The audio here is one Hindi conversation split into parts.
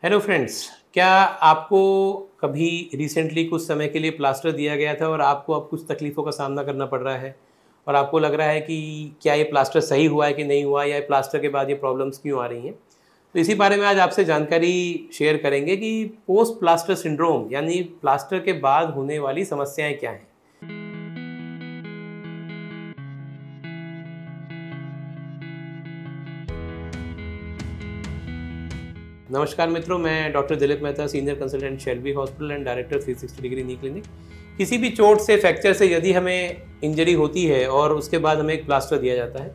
हेलो फ्रेंड्स, क्या आपको कभी रिसेंटली कुछ समय के लिए प्लास्टर दिया गया था और आपको अब कुछ तकलीफ़ों का सामना करना पड़ रहा है और आपको लग रहा है कि क्या ये प्लास्टर सही हुआ है कि नहीं हुआ, या प्लास्टर के बाद ये प्रॉब्लम्स क्यों आ रही हैं? तो इसी बारे में आज आपसे जानकारी शेयर करेंगे कि पोस्ट प्लास्टर सिंड्रोम यानी प्लास्टर के बाद होने वाली समस्याएं क्या हैं। नमस्कार मित्रों, मैं doctor Dilip Mehta, senior consultant Shelby hospital and director 360 degree knee clinic. किसी भी चोट से, फ्रैक्चर से यदि हमें इंजरी होती है और उसके बाद हमें एक प्लास्टर दिया जाता है,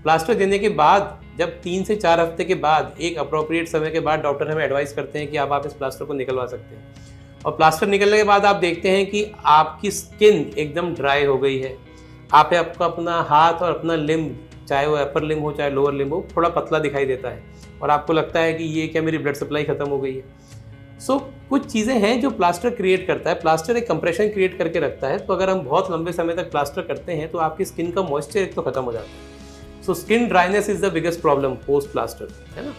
प्लास्टर देने के बाद जब 3 से 4 हफ्ते के बाद एक अप्रोप्रिएट समय के बाद डॉक्टर हमें एडवाइस करते हैं कि अब आप इस प्लास्टर को निकलवा सकते हैं। और प्लास्टर निकलने के बाद आप देखते हैं कि आपकी स्किन एकदम ड्राई हो गई है। आपका अपना हाथ और अपना लिम्ब, चाहे वो अपर लिम्ब हो चाहे लोअर लिम्ब हो, थोड़ा पतला दिखाई देता है और आपको लगता है कि ये क्या मेरी ब्लड सप्लाई खत्म हो गई है। कुछ चीज़ें हैं जो प्लास्टर क्रिएट करता है। प्लास्टर एक कंप्रेशन क्रिएट करके रखता है, तो अगर हम बहुत लंबे समय तक प्लास्टर करते हैं तो आपकी स्किन का मॉइस्चर एक तो खत्म हो जाता है। Skin dryness is the biggest problem post plaster, है ना।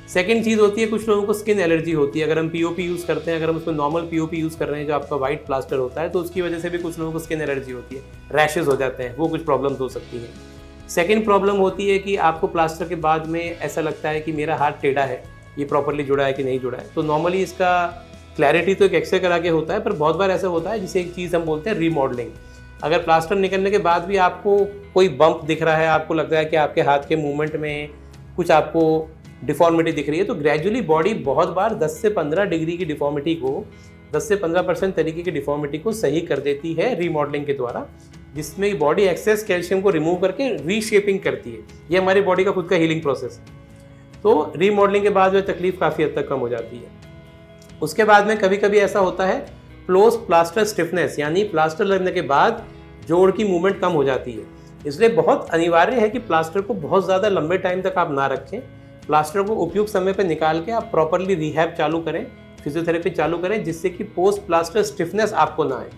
सेकेंड चीज़ होती है, कुछ लोगों को स्किन एलर्जी होती है। अगर हम पीओपी यूज़ करते हैं, अगर हम उसमें नॉर्मल पीओपी यूज़ कर रहे हैं जो आपका वाइट प्लास्टर होता है, तो उसकी वजह से भी कुछ लोगों को स्किन एलर्जी होती है, रैशेज हो जाते हैं, वो कुछ प्रॉब्लम्स हो सकती हैं। सेकेंड प्रॉब्लम होती है कि आपको प्लास्टर के बाद में ऐसा लगता है कि मेरा हाथ टेढ़ा है, ये प्रॉपरली जुड़ा है कि नहीं जुड़ा है। तो नॉर्मली इसका क्लैरिटी तो एक एक्सरे करा के होता है, पर बहुत बार ऐसा होता है जिसे एक चीज़ हम बोलते हैं रीमॉडलिंग। अगर प्लास्टर निकलने के बाद भी आपको कोई बम्प दिख रहा है, आपको लगता है कि आपके हाथ के मूवमेंट में कुछ आपको डिफॉर्मिटी दिख रही है, तो ग्रेजुअली बॉडी बहुत बार 10 से 15 डिग्री की डिफॉर्मिटी को, 10 से 15% तरीके की डिफॉर्मिटी को सही कर देती है रीमॉडलिंग के द्वारा, जिसमें बॉडी एक्सेस कैल्शियम को रिमूव करके रीशेपिंग करती है। ये हमारी बॉडी का खुद का हीलिंग प्रोसेस है। तो रीमॉडलिंग के बाद जो तकलीफ काफ़ी हद तक कम हो जाती है। उसके बाद में कभी कभी ऐसा होता है पोस्ट प्लास्टर स्टिफनेस, यानी प्लास्टर लगने के बाद जोड़ की मूवमेंट कम हो जाती है। इसलिए बहुत अनिवार्य है कि प्लास्टर को बहुत ज़्यादा लंबे टाइम तक आप ना रखें। प्लास्टर को उपयुक्त समय पर निकाल के आप प्रॉपरली रिहैब चालू करें, फिजियोथेरेपी चालू करें, जिससे कि पोस्ट प्लास्टर स्टिफनेस आपको ना आए।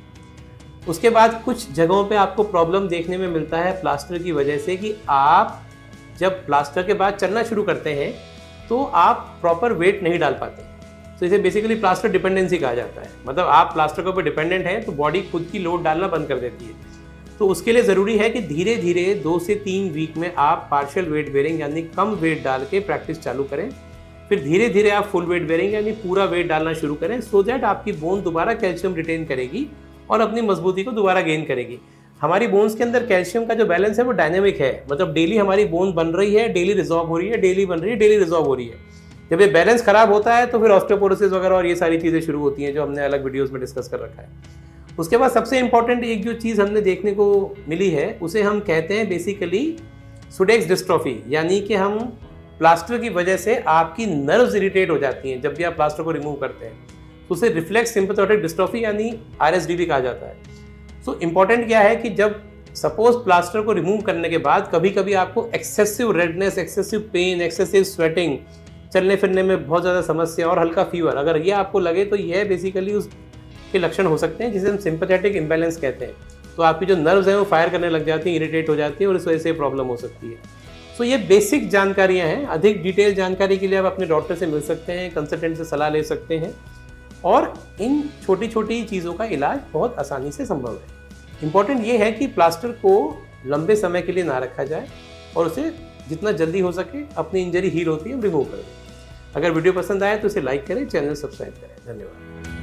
उसके बाद कुछ जगहों पे आपको प्रॉब्लम देखने में मिलता है प्लास्टर की वजह से कि आप जब प्लास्टर के बाद चलना शुरू करते हैं तो आप प्रॉपर वेट नहीं डाल पाते। तो इसे बेसिकली प्लास्टर डिपेंडेंसी कहा जाता है। मतलब आप प्लास्टर के ऊपर डिपेंडेंट हैं तो बॉडी खुद की लोड डालना बंद कर देती है। तो उसके लिए ज़रूरी है कि धीरे धीरे 2 से 3 वीक में आप पार्शियल वेट बेयरिंग यानी कम वेट डाल के प्रैक्टिस चालू करें। फिर धीरे धीरे आप फुल वेट बेयरिंग यानी पूरा वेट डालना शुरू करें, सो दैट आपकी बोन दोबारा कैल्शियम रिटेन करेगी और अपनी मजबूती को दोबारा गेन करेगी। हमारी बोन्स के अंदर कैल्शियम का जो बैलेंस है वो डायनेमिक है। मतलब डेली हमारी बोन बन रही है, डेली रिजॉल्व हो रही है, डेली बन रही है, डेली रिजॉल्व हो रही है। जब ये बैलेंस खराब होता है तो फिर ऑस्टियोपोरोसिस वगैरह और ये सारी चीज़ें शुरू होती हैं, जो हमने अलग वीडियोस में डिस्कस कर रखा है। उसके बाद सबसे इंपॉर्टेंट एक जो चीज़ हमने देखने को मिली है, उसे हम कहते हैं बेसिकली सुडेक्स डिस्ट्रॉफी, यानी कि हम प्लास्टर की वजह से आपकी नर्व्स इरिटेट हो जाती हैं। जब भी आप प्लास्टर को रिमूव करते हैं तो उसे रिफ्लेक्स सिंपैथेटिक डिस्ट्रॉफी यानी RSD कहा जाता है। इंपॉर्टेंट क्या है कि जब सपोज प्लास्टर को रिमूव करने के बाद कभी कभी आपको excessive redness, excessive pain, excessive sweating, चलने फिरने में बहुत ज़्यादा समस्या और हल्का फीवर, अगर ये आपको लगे तो यह बेसिकली उसके लक्षण हो सकते हैं जिसे हम सिंपैथेटिक इम्बैलेंस कहते हैं। तो आपकी जो नर्व्स हैं वो फायर करने लग जाती हैं, इरिटेट हो जाती हैं और इस वजह से प्रॉब्लम हो सकती है। ये बेसिक जानकारियाँ हैं। अधिक डिटेल जानकारी के लिए आप अपने डॉक्टर से मिल सकते हैं, कंसल्टेंट से सलाह ले सकते हैं और इन छोटी छोटी चीज़ों का इलाज बहुत आसानी से संभव है। इम्पॉर्टेंट ये है कि प्लास्टर को लंबे समय के लिए ना रखा जाए और उसे जितना जल्दी हो सके, अपनी इंजरी हील होती है रिमूव कर दें। अगर वीडियो पसंद आए तो इसे लाइक करें, चैनल सब्सक्राइब करें। धन्यवाद।